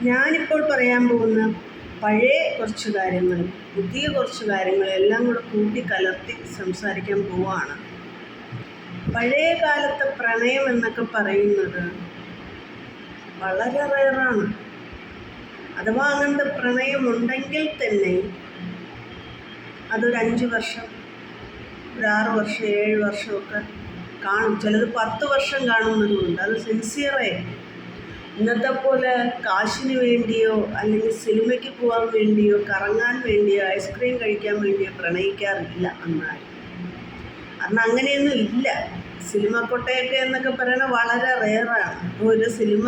ഞാനിപ്പോൾ പറയാൻ പോകുന്ന പഴയ കുറച്ച് കാര്യങ്ങൾ, പുതിയ കുറച്ച് കാര്യങ്ങൾ എല്ലാം കൂടെ കൂട്ടിക്കലർത്തി സംസാരിക്കാൻ പോവാണ്. പഴയ കാലത്തെ പ്രണയം എന്നൊക്കെ പറയുന്നത് വളരെ റെയറാണ്. അഥവാ അങ്ങനത്തെ പ്രണയം ഉണ്ടെങ്കിൽ തന്നെ അതൊരു 5 വർഷം, ഒരു 6 വർഷം, 7 വർഷമൊക്കെ കാണും. ചിലത് 10 വർഷം കാണുന്നതുമുണ്ട്. അത് സിൻസിയറായി. ഇന്നത്തെ പോലെ കാശിന് വേണ്ടിയോ അല്ലെങ്കിൽ സിനിമയ്ക്ക് പോകാൻ വേണ്ടിയോ കറങ്ങാൻ വേണ്ടിയോ ഐസ്ക്രീം കഴിക്കാൻ വേണ്ടിയോ പ്രണയിക്കാറില്ല അന്നാരും. അന്ന് അങ്ങനെയൊന്നും ഇല്ല. സിനിമ കൊട്ടയൊക്കെ എന്നൊക്കെ പറയുന്നത് വളരെ റെയറാണ്. ഒരു സിനിമ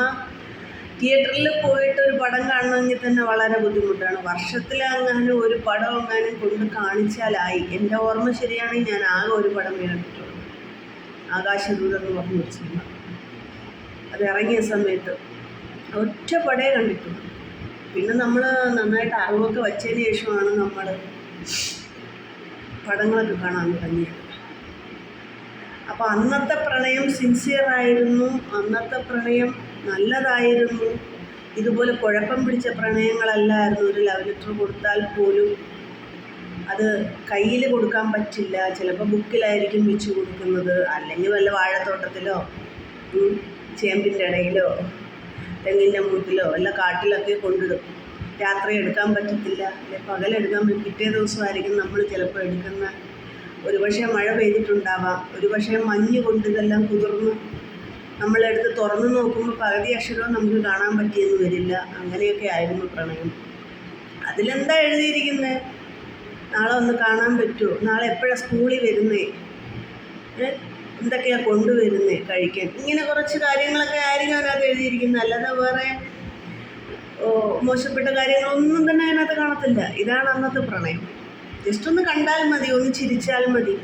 തിയേറ്ററിൽ പോയിട്ട് ഒരു പടം കാണണമെങ്കിൽ തന്നെ വളരെ ബുദ്ധിമുട്ടാണ്. വർഷത്തിലെങ്ങാനും ഒരു പടം എങ്ങാനും കൊണ്ട് കാണിച്ചാലായി. എൻ്റെ ഓർമ്മ ശരിയാണെങ്കിൽ ഞാൻ ആകെ ഒരു പടം കണ്ടിട്ടുള്ളൂ, ആകാശദൂതം എന്ന് പറഞ്ഞൊരു സിനിമ. അത് ഇറങ്ങിയ സമയത്ത് ഒറ്റ പടേ കണ്ടിട്ടുള്ളൂ. പിന്നെ നമ്മൾ നന്നായിട്ട് അറിവൊക്കെ വച്ചതിന് ശേഷമാണ് നമ്മൾ പടങ്ങളൊക്കെ കാണാൻ തുടങ്ങിയത്. അപ്പോൾ അന്നത്തെ പ്രണയം സിൻസിയറായിരുന്നു, അന്നത്തെ പ്രണയം നല്ലതായിരുന്നു. ഇതുപോലെ കുഴപ്പം പിടിച്ച പ്രണയങ്ങളല്ലായിരുന്നു. ഒരു ലവ് ലെറ്റർ കൊടുത്താൽ പോലും അത് കയ്യിൽ കൊടുക്കാൻ പറ്റില്ല. ചിലപ്പോൾ ബുക്കിലായിരിക്കും വെച്ച് കൊടുക്കുന്നത്, അല്ലെങ്കിൽ വല്ല വാഴത്തോട്ടത്തിലോ ചേമ്പിൻ്റെ ഇടയിലോ തെങ്ങിൻ്റെ മൂട്ടിലോ വല്ല കാട്ടിലൊക്കെ കൊണ്ടിടും. രാത്രി എടുക്കാൻ പറ്റത്തില്ല, അല്ലെങ്കിൽ പകലെടുക്കാൻ പിറ്റേ ദിവസമായിരിക്കും നമ്മൾ ചിലപ്പോൾ എടുക്കുന്ന. ഒരുപക്ഷെ മഴ പെയ്തിട്ടുണ്ടാവാം, ഒരുപക്ഷെ മഞ്ഞ് കൊണ്ട് ഇതെല്ലാം കുതിർന്ന് നമ്മളെടുത്ത് തുറന്ന് നോക്കുമ്പോൾ പകുതി അക്ഷരവും നമുക്ക് കാണാൻ പറ്റിയെന്ന് വരില്ല. അങ്ങനെയൊക്കെ ആയിരുന്നു പ്രണയം. അതിലെന്താ എഴുതിയിരിക്കുന്നത്? നാളെ ഒന്ന് കാണാൻ പറ്റുമോ, നാളെ എപ്പോഴാണ് സ്കൂളിൽ വരുന്നേ, എന്തൊക്കെയാണ് കൊണ്ടുവരുന്നത് കഴിക്കാൻ, ഇങ്ങനെ കുറച്ച് കാര്യങ്ങളൊക്കെ ആയിരിക്കും അതിനകത്ത് എഴുതിയിരിക്കുന്നത്. അല്ലാതെ വേറെ മോശപ്പെട്ട കാര്യങ്ങളൊന്നും തന്നെ അതിനകത്ത് കാണത്തില്ല. ഇതാണ് അന്നത്തെ പ്രണയം. ജസ്റ്റ് ഒന്ന് കണ്ടാൽ മതി, ഒന്ന് ചിരിച്ചാൽ മതി,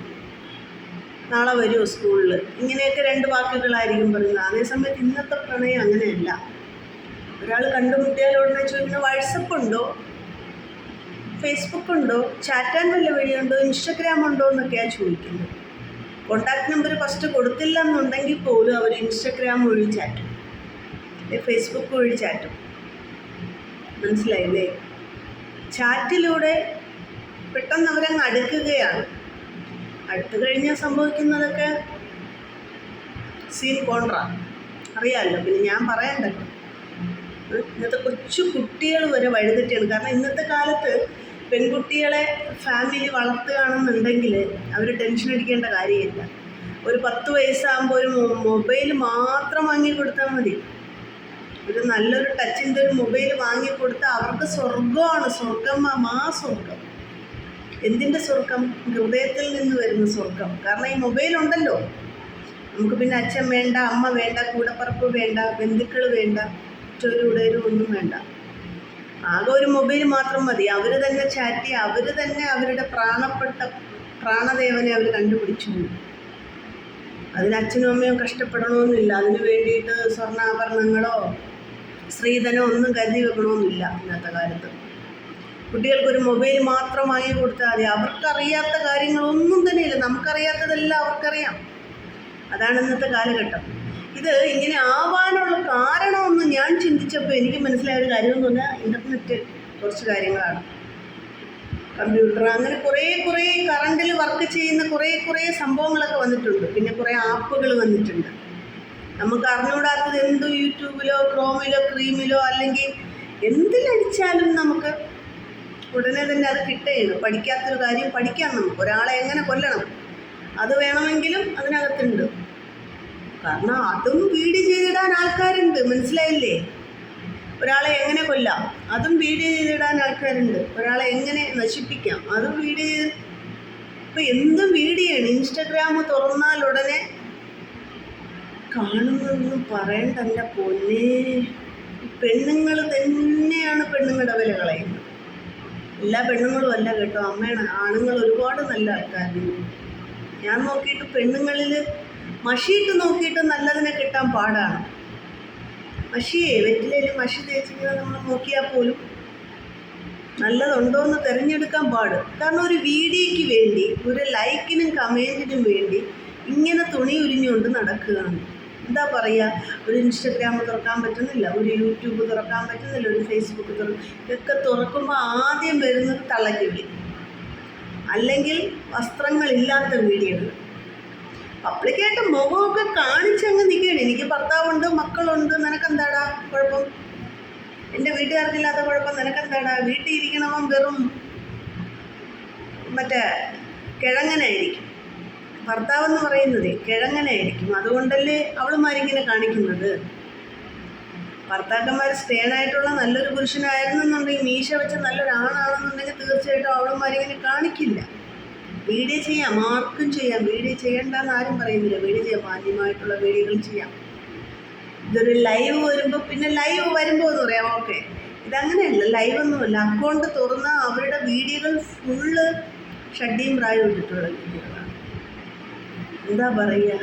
നാളെ വരുമോ സ്കൂളിൽ, ഇങ്ങനെയൊക്കെ 2 വാക്കുകളായിരിക്കും പറയുന്നത്. അതേസമയത്ത് ഇന്നത്തെ പ്രണയം അങ്ങനെയല്ല. ഒരാൾ കണ്ടുമുട്ടിയാൽ ഉടനെ ചോദിക്കുന്നത് വാട്സപ്പ് ഉണ്ടോ, ഫേസ്ബുക്ക് ഉണ്ടോ, ചാറ്റാൻ വല്ല വഴിയുണ്ടോ, ഇൻസ്റ്റഗ്രാം ഉണ്ടോ എന്നൊക്കെയാണ് ചോദിക്കുന്നത്. കോണ്ടാക്ട് നമ്പർ ഫസ്റ്റ് കൊടുത്തില്ല എന്നുണ്ടെങ്കിൽ പോലും അവർ ഇൻസ്റ്റഗ്രാം വഴി ചാറ്റും, ഫേസ്ബുക്ക് വഴി ചാറ്റും. മനസ്സിലായില്ലേ? ചാറ്റിലൂടെ പെട്ടെന്ന് അവരങ്ങ് അടുക്കുകയാണ്. അടുത്തു കഴിഞ്ഞാൽ സംഭവിക്കുന്നതൊക്കെ സീൻ കോൺട്രാ അറിയാമല്ലോ. പിന്നെ ഞാൻ പറയണ്ടല്ലോ. ഇന്നത്തെ കൊച്ചു കുട്ടികൾ വരെ വഴിതെറ്റിയാണ്. കാരണം ഇന്നത്തെ കാലത്ത് പെൺകുട്ടികളെ ഫാമിലി വളർത്തുകയാണെന്നുണ്ടെങ്കിൽ അവർ ടെൻഷൻ അടിക്കേണ്ട കാര്യമില്ല. ഒരു 10 വയസ്സാകുമ്പോൾ ഒരു മൊബൈൽ മാത്രം വാങ്ങിക്കൊടുത്താൽ മതി. ഒരു നല്ലൊരു ടച്ചിൻ്റെ ഒരു മൊബൈൽ വാങ്ങിക്കൊടുത്താൽ അവർക്ക് സ്വർഗമാണ്. സ്വർഗം, സ്വർഗം. എന്തിൻ്റെ സ്വർഗം? ഹൃദയത്തിൽ നിന്ന് വരുന്ന സ്വർഗം. കാരണം ഈ മൊബൈലുണ്ടല്ലോ, നമുക്ക് പിന്നെ അച്ഛൻ വേണ്ട, അമ്മ വേണ്ട, കൂടപ്പറപ്പ് വേണ്ട, ബന്ധുക്കൾ വേണ്ട, ചൊല്ലുടേരും ഒന്നും വേണ്ട. ആകെ ഒരു മൊബൈൽ മാത്രം മതി. അവർ തന്നെ ചാറ്റ്, അവർ തന്നെ അവരുടെ പ്രാണപ്പെട്ട പ്രാണദേവനെ അവർ കണ്ടുപിടിച്ചു. അതിന് അച്ഛനും അമ്മയും കഷ്ടപ്പെടണമെന്നില്ല. അതിന് വേണ്ടിയിട്ട് സ്വർണ്ണാഭരണങ്ങളോ സ്ത്രീധനോ ഒന്നും കരുതി വെക്കണമെന്നില്ല ഇന്നത്തെ കാലത്ത്. കുട്ടികൾക്കൊരു മൊബൈൽ മാത്രം വാങ്ങി കൊടുത്താൽ മതി. അവർക്കറിയാത്ത കാര്യങ്ങളൊന്നും തന്നെയില്ല. നമുക്കറിയാത്തതെല്ലാം അവർക്കറിയാം. അതാണ് ഇന്നത്തെ കാലഘട്ടം. ഇത് ഇങ്ങനെ ആവാനുള്ള കാരണമെന്ന് ഞാൻ ചിന്തിച്ചപ്പോൾ എനിക്ക് മനസ്സിലായ ഒരു കാര്യം എന്ന് പറഞ്ഞാൽ ഇൻ്റർനെറ്റ് കുറച്ച് കാര്യങ്ങളാണ്. കമ്പ്യൂട്ടർ, അങ്ങനെ കുറേ കറണ്ടിൽ വർക്ക് ചെയ്യുന്ന കുറേ സംഭവങ്ങളൊക്കെ വന്നിട്ടുണ്ട്. പിന്നെ കുറേ ആപ്പുകൾ വന്നിട്ടുണ്ട്. നമുക്ക് അറിഞ്ഞുകൂടാത്തത് എന്ത് യൂട്യൂബിലോ ക്രോമിലോ ക്രീമിലോ അല്ലെങ്കിൽ എന്തിലടിച്ചാലും നമുക്ക് ഉടനെ തന്നെ അത് കിട്ടുകയാണ്. പഠിക്കാത്തൊരു കാര്യം പഠിക്കാം നമുക്ക്. ഒരാളെ എങ്ങനെ കൊല്ലണം അത് വേണമെങ്കിലും അതിനകത്തുണ്ട്. കാരണം അതും വീഡിയോ ചെയ്തിടാൻ ആൾക്കാരുണ്ട്. മനസ്സിലായില്ലേ? ഒരാളെ എങ്ങനെ കൊല്ലാം അതും വീഡിയോ ചെയ്തിടാൻ ആൾക്കാരുണ്ട്. ഒരാളെ എങ്ങനെ നശിപ്പിക്കാം അതും വീഡിയോ ചെയ്ത്. ഇപ്പം എന്തും വീഡിയോയാണ്. ഇൻസ്റ്റഗ്രാം തുറന്നാൽ ഉടനെ കാണുന്നതൊന്നും പറയണ്ട. എൻ്റെ പൊന്നേ, പെണ്ണുങ്ങൾ തന്നെയാണ് പെണ്ണുങ്ങളുടെ വില കളയുന്നത്. എല്ലാ പെണ്ണുങ്ങളും അല്ല കേട്ടോ, അമ്മയാണ്. ആണുങ്ങൾ ഒരുപാട് നല്ല ആൾക്കാരുണ്ട്. ഞാൻ നോക്കിയിട്ട് പെണ്ണുങ്ങളിൽ മഷിയിട്ട് നോക്കിയിട്ട് നല്ലതിനെ കിട്ടാൻ പാടാണ്. വെറ്റിലയിൽ മഷി തേച്ചിങ്ങനെ നമ്മൾ നോക്കിയാൽ പോലും നല്ലതുണ്ടോ എന്ന് തിരഞ്ഞെടുക്കാൻ പാട്. കാരണം ഒരു വീഡിയോയ്ക്ക് വേണ്ടി, ഒരു ലൈക്കിനും കമൻറ്റിനും വേണ്ടി ഇങ്ങനെ തുണി ഉരിഞ്ഞുകൊണ്ട് നടക്കുകയാണ്. എന്താ പറയുക, ഒരു ഇൻസ്റ്റഗ്രാം തുറക്കാൻ പറ്റുന്നില്ല, ഒരു യൂട്യൂബ് തുറക്കാൻ പറ്റുന്നില്ല, ഒരു ഫേസ്ബുക്ക് ഇതൊക്കെ തുറക്കുമ്പോൾ ആദ്യം വരുന്നത് തള്ളക്ക് വിളി, അല്ലെങ്കിൽ വസ്ത്രങ്ങളില്ലാത്ത വീഡിയോകൾ. പബ്ലിക്കായിട്ട് മുഖമൊക്കെ കാണിച്ചങ്ങ് നിൽക്കുകയാണ്. എനിക്ക് ഭർത്താവുണ്ട്, മക്കളുണ്ട്, നിനക്കെന്താടാ കുഴപ്പം? എൻ്റെ വീട്ടുകാർക്കില്ലാത്ത കുഴപ്പം നിനക്കെന്താടാ? വീട്ടിൽ ഇരിക്കണവൻ വെറും മറ്റേ കിഴങ്ങനായിരിക്കും, ഭർത്താവെന്ന് പറയുന്നത് കിഴങ്ങനായിരിക്കും. അതുകൊണ്ടല്ലേ അവളുമാരിങ്ങനെ കാണിക്കുന്നത്. ഭർത്താക്കന്മാർ സ്റ്റേണായിട്ടുള്ള നല്ലൊരു പുരുഷനായിരുന്നെന്നുണ്ടെങ്കിൽ, മീശ വെച്ച നല്ലൊരാണാണെന്നുണ്ടെങ്കിൽ തീർച്ചയായിട്ടും അവളുമാരിങ്ങനെ കാണിക്കില്ല. വീഡിയോ ചെയ്യാം, ആർക്കും ചെയ്യാം, വീഡിയോ ചെയ്യണ്ടെന്ന് ആരും പറയുന്നില്ല. വീഡിയോ ചെയ്യാം, മാന്യമായിട്ടുള്ള വീഡിയോകൾ ചെയ്യാം. ഇതൊരു ലൈവ് വരുമ്പോൾ, പിന്നെ ലൈവ് വരുമ്പോൾ എന്ന് പറയാം, ഓക്കെ. ഇതങ്ങനെയല്ല, ലൈവൊന്നുമല്ല. അക്കൗണ്ട് തുറന്ന അവരുടെ വീഡിയോകൾ ഫുള്ള് ഷഡ്ഡിയും പ്രായം ഇട്ടിട്ടുള്ള വീഡിയോകളാണ്. എന്താ പറയുക,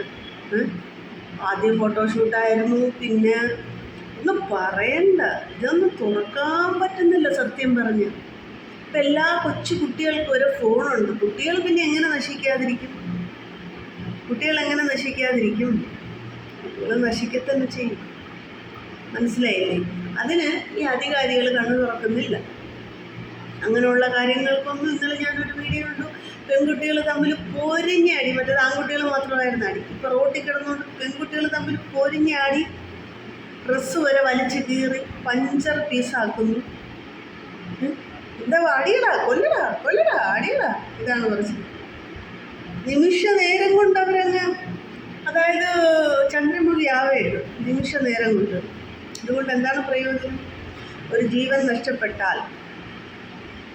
ആദ്യം ഫോട്ടോഷൂട്ടായിരുന്നു, പിന്നെ ഒന്നും പറയണ്ട, ഇതൊന്നും തുറക്കാൻ പറ്റുന്നില്ല സത്യം പറഞ്ഞ്. ഇപ്പം എല്ലാ കൊച്ചു കുട്ടികൾക്കും ഓരോ ഫോണുണ്ട്. കുട്ടികൾ പിന്നെ എങ്ങനെ നശിക്കാതിരിക്കും? കുട്ടികൾ നശിക്കത്തന്നെ ചെയ്യും. മനസ്സിലായില്ലേ? അതിന് ഈ അധികാരികൾ കണ്ണു തുറക്കുന്നില്ല. അങ്ങനെയുള്ള കാര്യങ്ങൾക്കൊന്നും. ഇന്നലെ ഞാനൊരു വീഡിയോ കണ്ടു, പെൺകുട്ടികൾ തമ്മിൽ പൊരിഞ്ഞാടി. മറ്റേത് ആൺകുട്ടികൾ മാത്രമായിരുന്നു അടി. ഇപ്പോൾ റോട്ടിൽ കിടന്നുകൊണ്ട് പെൺകുട്ടികൾ തമ്മിൽ പൊരിഞ്ഞാടി, ഡ്രസ്സ് വരെ വലിച്ചു കീറി പഞ്ചർ പീസാക്കുന്നു. എന്താ അടിയടാ, കൊല്ലടാ അടിയടാ, ഇതാണ് പറഞ്ഞത്. നിമിഷ നേരം കൊണ്ട് അവരങ്ങ്, അതായത് ചന്ദ്രമുഖി ആവേണ്ട നിമിഷ നേരം കൊണ്ട്. അതുകൊണ്ട് എന്താണ് പ്രയോജനം? ഒരു ജീവൻ നഷ്ടപ്പെട്ടാൽ,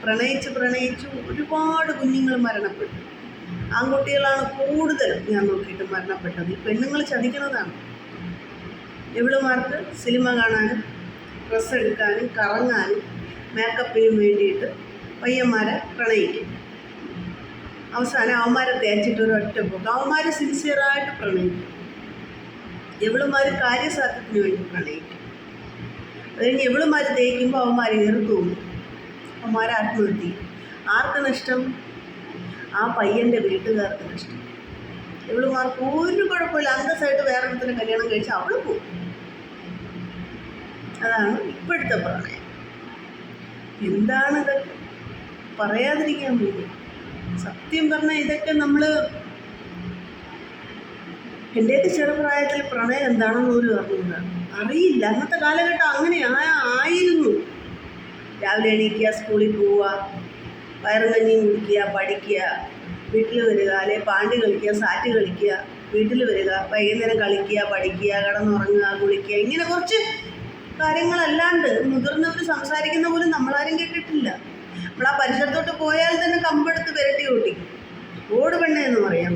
പ്രണയിച്ച് ഒരുപാട് കുഞ്ഞുങ്ങൾ മരണപ്പെട്ടു. ആൺകുട്ടികളാണ് കൂടുതലും ഞാൻ നോക്കിയിട്ട് മരണപ്പെട്ടത്. ഈ പെണ്ണുങ്ങൾ ചതിക്കുന്നതാണ്. ഇവളുമാർക്ക് സിനിമ കാണാനും ഡ്രസ്സ് എടുക്കാനും കറങ്ങാനും മേക്കപ്പിനും വേണ്ടിയിട്ട് പയ്യന്മാരെ പ്രണയിക്കും. അവസാനം അവന്മാരെ തേച്ചിട്ട് ഒരു ഒറ്റ പോക്ക്. അവന്മാർ സിൻസിയറായിട്ട് പ്രണയിക്കും. ഇവളുമാർ കാര്യസാധ്യത്തിന് വേണ്ടി പ്രണയിക്കും. അത് കഴിഞ്ഞ് ഇവളുമാർ തേക്കുമ്പോൾ അവന്മാർ കയറി തോന്നും. അവന്മാരെ ആത്മഹത്യ. ആർക്ക് നഷ്ടം? ആ പയ്യൻ്റെ വീട്ടുകാർക്ക് നഷ്ടം. ഇവളുമാർക്ക് ഒരു കുഴപ്പമില്ല, അന്തസ്സായിട്ട് വേറൊരുത്തിന് കല്യാണം കഴിച്ച് അവൾ പോകും. അതാണ് ഇപ്പോഴത്തെ പ്രണയം. എന്താണിതൊക്കെ? പറയാതിരിക്കാൻ വയ്യ. സത്യം പറഞ്ഞാൽ ഇതൊക്കെ നമ്മൾ, എൻ്റെയൊക്കെ ചെറുപ്രായത്തിൽ പ്രണയം എന്താണെന്ന് പോലും അറിയില്ല. അന്നത്തെ കാലഘട്ടം അങ്ങനെ ആയിരുന്നു. രാവിലെ എണീക്കുക, സ്കൂളിൽ പോവുക, വയറും കഞ്ഞിയും കുടിക്കുക, പഠിക്കുക, വീട്ടിൽ വരിക, അല്ലെങ്കിൽ പാണ്ടി കളിക്കുക, സാറ്റ് കളിക്കുക, വീട്ടിൽ വരിക, വൈകുന്നേരം കളിക്കുക, പഠിക്കുക, കിടന്നുറങ്ങുക, കുളിക്കുക, ഇങ്ങനെ കുറച്ച് കാര്യങ്ങളല്ലാണ്ട് മുതിർന്നവർ സംസാരിക്കുന്ന പോലും നമ്മളാരും കേട്ടിട്ടില്ല. നമ്മൾ ആ പരിസരത്തോട്ട് പോയാൽ തന്നെ കമ്പെടുത്ത് വിരട്ടി ഓട്ടിക്കും. ഓട് പെണ്ണ എന്ന് പറയാൻ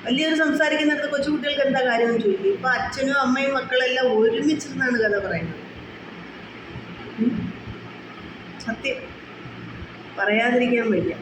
വലിയൊരു സംസാരിക്കുന്നിടത്ത് കൊച്ചുകുട്ടികൾക്ക് എന്താ കാര്യമെന്ന് ചോദിക്കും. ഇപ്പം അച്ഛനും അമ്മയും മക്കളെല്ലാം ഒരുമിച്ചിരുന്നാണ് കഥ പറയുന്നത്. സത്യം പറയാതിരിക്കാൻ വയ്യ.